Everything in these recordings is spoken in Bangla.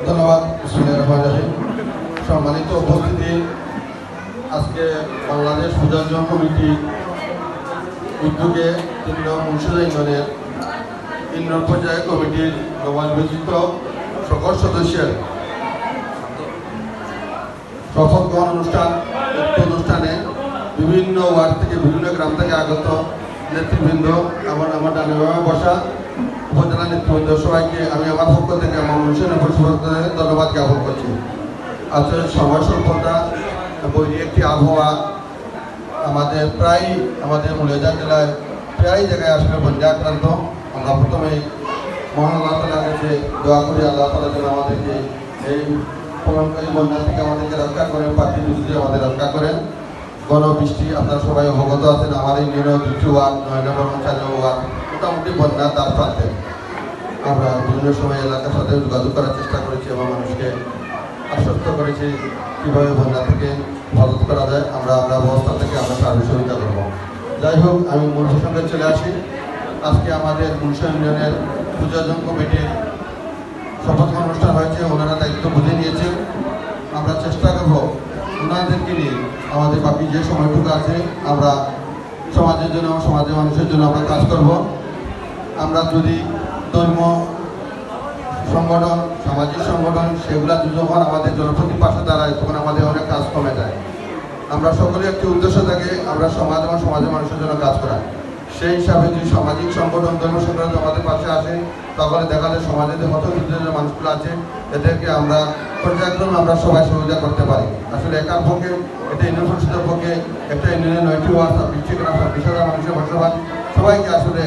ধন্যবাদ। সম্মানিত উপস্থিতি, আজকে বাংলাদেশ পূজার্জন কমিটি উদ্যোগে 3 নং মুন্সিগঞ্জ ইউনিয়নের 3 নং পর্যায়ে কমিটির নবনির্বাচিত সকল সদস্যের শপথ গ্রহণ অনুষ্ঠান। উক্ত অনুষ্ঠানে বিভিন্ন ওয়ার্ড থেকে বিভিন্ন গ্রাম থেকে আগত নেতৃবৃন্দ এবং আমার ডানে বসা উপজেলা নেতৃবৃন্দ সবাইকে আমি আমার পক্ষ থেকে আমার অনুষ্ঠানের পরিষদের ধন্যবাদ জ্ঞাপন করছি। আসলে সময় স্বল্পতা, বৈরী একটি আবহাওয়া, আমাদের মুলিয়াজার জেলায় প্রায় জায়গায় আসলে বন্যা আক্রান্ত। আমরা প্রথমেই মহান আল্লাহ তাআলার কাছে দোয়া করি, আল্লাহ তাআলা যেন আমাদেরকে এই বন্যা থেকে আমাদেরকে রক্ষা করেন, প্রাকৃতিক দুর্যোগে আমাদের রক্ষা করেন। গণবৃষ্টি আপনারা সবাই অবগত আছেন, আমার এই নির্ণয় 2টি ওয়ার্ড 9 নম্বর 4 নম্বর ওয়ার্ড মোটামুটি বন্যার দ্বার প্রান্তে। আমরা বিভিন্ন সময় এলাকার সাথে যোগাযোগ করার চেষ্টা করেছি এবং মানুষকে আশ্বস্ত করেছি কীভাবে বন্যা থেকে হেফাজত করা যায়। আমরা ব্যবস্থা থেকে আমরা সার্বিক সহযোগিতা করবো। যাই হোক, আমি মূল প্রসঙ্গে চলে আসি। আজকে আমাদের মুন্সিগঞ্জ ইউনিয়নের পূজার্জন কমিটির শপথ অনুষ্ঠান হয়েছে, ওনারা দায়িত্ব বুঝে নিয়েছেন। আমরা চেষ্টা করব ওনাদেরকে নিয়ে আমাদের বাকি যে সময়টুকু আছে আমরা সমাজের জন্য, সমাজের মানুষের জন্য আমরা কাজ করব। আমরা যদি ধর্মীয় সংগঠন, সামাজিক সংগঠন সেগুলা যখন আমাদের জনপ্রতি পাশে দাঁড়ায় তখন আমাদের অনেক কাজ কমে যায়। আমরা সকলে একটি উদ্দেশ্য থাকে, আমরা সমাজ এবং সমাজের মানুষের জন্য কাজ করা। সেই হিসাবে যদি সামাজিক সংগঠন, ধর্ম সংগঠন আমাদের পাশে আসে তাহলে দেখা যায় সমাজে যে হতদরিদ্র মানুষগুলো আছে এদেরকে আমরা পর্যায়ক্রমে আমরা সবাই সহযোগিতা করতে পারি। আসলে একার পক্ষে এটা ইউনিয়ন পরিষদের পক্ষে একটা ইউনিয়নের 9টি ওয়ার্ড 26,000 মানুষের বসবাস, সবাইকে আসলে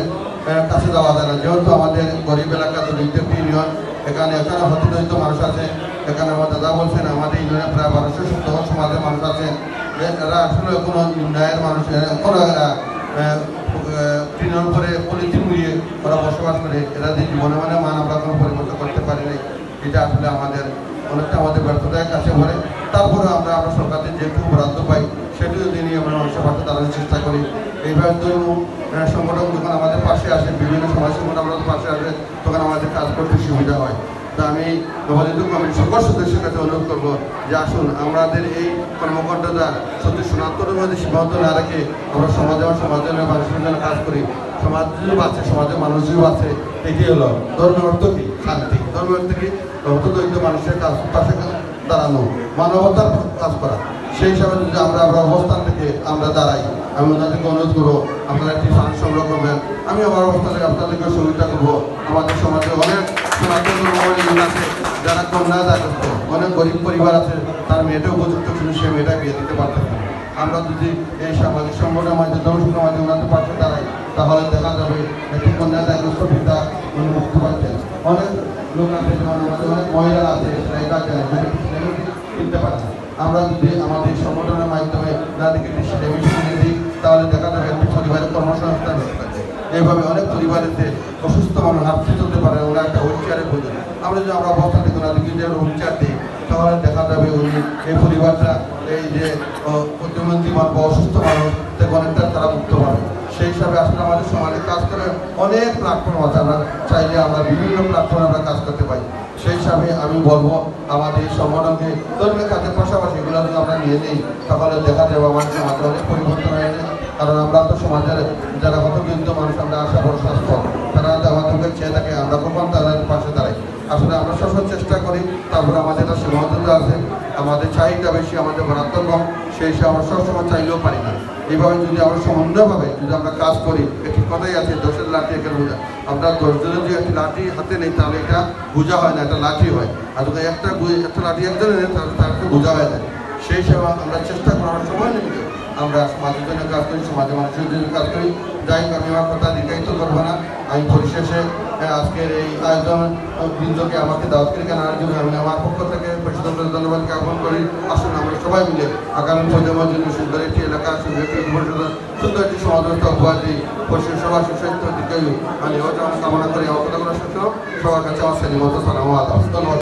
কাছে যাওয়া যায় না। যেহেতু আমাদের গরিব এলাকা দরিদ্র ইউনিয়ন, এখানে হতদরিদ্র মানুষ আছে। এখানে আমার দাদা বলছেন আমাদের ইউনিয়নে প্রায় 1270 সমাজের মানুষ আছেন। এরা আসলে কোনো ন্যায়ের মানুষ, কোনো তৃণের উপরে পলিথিন উড়িয়ে ওরা বসবাস করে। এরা যে জীবনে মান আমরা কোনো পরিবর্তন করতে পারিনি, এটা আসলে আমাদের অনেকটা আমাদের ব্যর্থতার কাছে পড়ে। তারপরে আমরা সরকারের যেটুকু বরাদ্দ পাই সেটুকু দিয়ে নিয়ে আমরা মানুষের পাশে দাঁড়ানোর চেষ্টা করি। এইভাবে ধর্ম সংগঠন যখন আমাদের পাশে আসে, বিভিন্ন সমাজ সংগঠন আমাদের পাশে আসে, তখন আমাদের কাজ করতে সুবিধা হয়। তা আমি নবনির্বাচিত কমিটির সকল সদস্যের কাছে অনুরোধ করবো যে আসুন আমাদের এই কর্মকাণ্ডটা সত্যি সনাতনের মধ্যে সীমাবদ্ধ না রেখে আমরা সমাজের মানুষের জন্য কাজ করি। সমাজ যদি বাঁচে, সমাজের মানুষ যদি বাঁচে, এটি হলো ধর্মের অর্থ কি? শান্তি। ধর্মের অর্থ কি? হতদরিদ্র মানুষের পাশে দাঁড়ানো, মানবতার কাজ করা। সেই হিসাবে যদি আমরা অবস্থান থেকে আমরা দাঁড়াই, আমি ওনাদেরকে অনুরোধ করবো আপনারা একটি ফান্ড সংগ্রহ করবেন। আমি আমার অবস্থা থেকে আপনাদেরকে সহযোগিতা করবো। আমাদের সমাজে অনেক সনাতন ধর্মাবলম্বী আছে যারা কন্যা দায়িত্ব, অনেক গরিব পরিবার আছে, তার মেয়েটা উপযুক্ত ছিল, সে মেয়েটা বিয়ে দিতে পারতেন না। আমরা যদি এই সামাজিক সংগঠনের মাধ্যমে, ধর্মসংঘের মাধ্যমে ওনাদের পাশে দাঁড়াই তাহলে দেখা যাবে একটি কন্যা দায়গ্রস্ত পিতা উনি মুক্তি পাচ্ছেন। অনেক লোক আছে, যেমন আমাদের অনেক মহিলারা আছে সেটা এই কাজ কিনতে পারে না। আমরা যদি আমাদের সংগঠনের মাধ্যমে তাদেরকে ডিস্ট্রিবিউশন দিই তাহলে দেখা যাবে একটি পরিবারের কর্মসংস্থান হতে পারে। এইভাবে অনেক পরিবারেতে অসুস্থ মানুষ হাঁটতে চলতে পারে, ওরা একটা হুইল চেয়ারের প্রয়োজন। আমরা যদি অবস্থা থেকে ওনাদেরকে যে হুইল চেয়ার দিই তাহলে দেখা যাবে উনি এই পরিবারটা এই যে প্রতিবন্ধী মানুষ বা অসুস্থ মানুষ থেকে অনেকটা তারা মুক্ত পাবে। সেই হিসাবে আসলে আমাদের সমাজে কাজ করে অনেক প্ল্যাটফর্ম আছে, আমরা চাইলে আমরা বিভিন্ন প্ল্যাটফর্মে আমরা কাজ করতে পারি। সেই হিসাবে আমি বলবো আমাদের এই সংগঠনকে ধর্মীয় কাজের পাশাপাশি এগুলো যদি আমরা নিয়ে নিই তাহলে দেখা যাবে আমাদের সমাজে অনেক পরিবর্তন হয়ে যায়। কারণ আমরা তো সমাজের যারা হতদরিদ্র মানুষ, আমরা আশা বড় স্বাস্থ্য, তারা আমাদেরকে চেয়ে থাকে, আমরা কখন তাদের পাশে দাঁড়াই। আসলে আমরা সবসময় চেষ্টা করি, তারপরে আমাদের একটা সীমাবদ্ধতা আছে, আমাদের চাহিদা বেশি, আমাদের বরাদ্দ কম, সেই হিসাবে আমরা সবসময় চাইলেও পারি না। এইভাবে যদি আমরা সমন্বয়ভাবে যদি আমরা কাজ করি, একটি কথাই আছে, 10-এর লাঠি এখানে বোঝা। আমরা 10 জনের যদি একটি লাঠি হাতে নেই তাহলে এটা বোঝা হয় না, একটা লাঠি হয়। আর যদি একটা লাঠি একজনে নেই তাহলে তাকে বোঝা হয়ে যায়। সেই হিসাবে আমরা চেষ্টা করার সময় নেই, আমরা সমাজের জন্য কাজ করি, সমাজের মানুষের জন্য কাজ করি। যাই হোক, আমি আমার কথা দীর্ঘায়িত করবো না। আমি পরিশেষে আজকের এই আয়োজন বৃন্দকে আমাকে দাওয়াত করে আনার জন্য আমি আমার পক্ষ থেকে পরিষদের ধন্যবাদ জ্ঞাপন করি। আসুন আমরা সবাই মিলে আগামী প্রজন্মের জন্য সুন্দর একটি এলাকা, সুন্দর একটি সুন্দর একটি সমাজ ব্যবস্থা উপহার দিই। পরিষদ সভা সুস্বাস্থ্য দীর্ঘায়ু আমি কামনা করি। আমার কথাগুলো সবার কাছে আমার শ্রেণীমতো সালাম আদাব। ধন্যবাদ।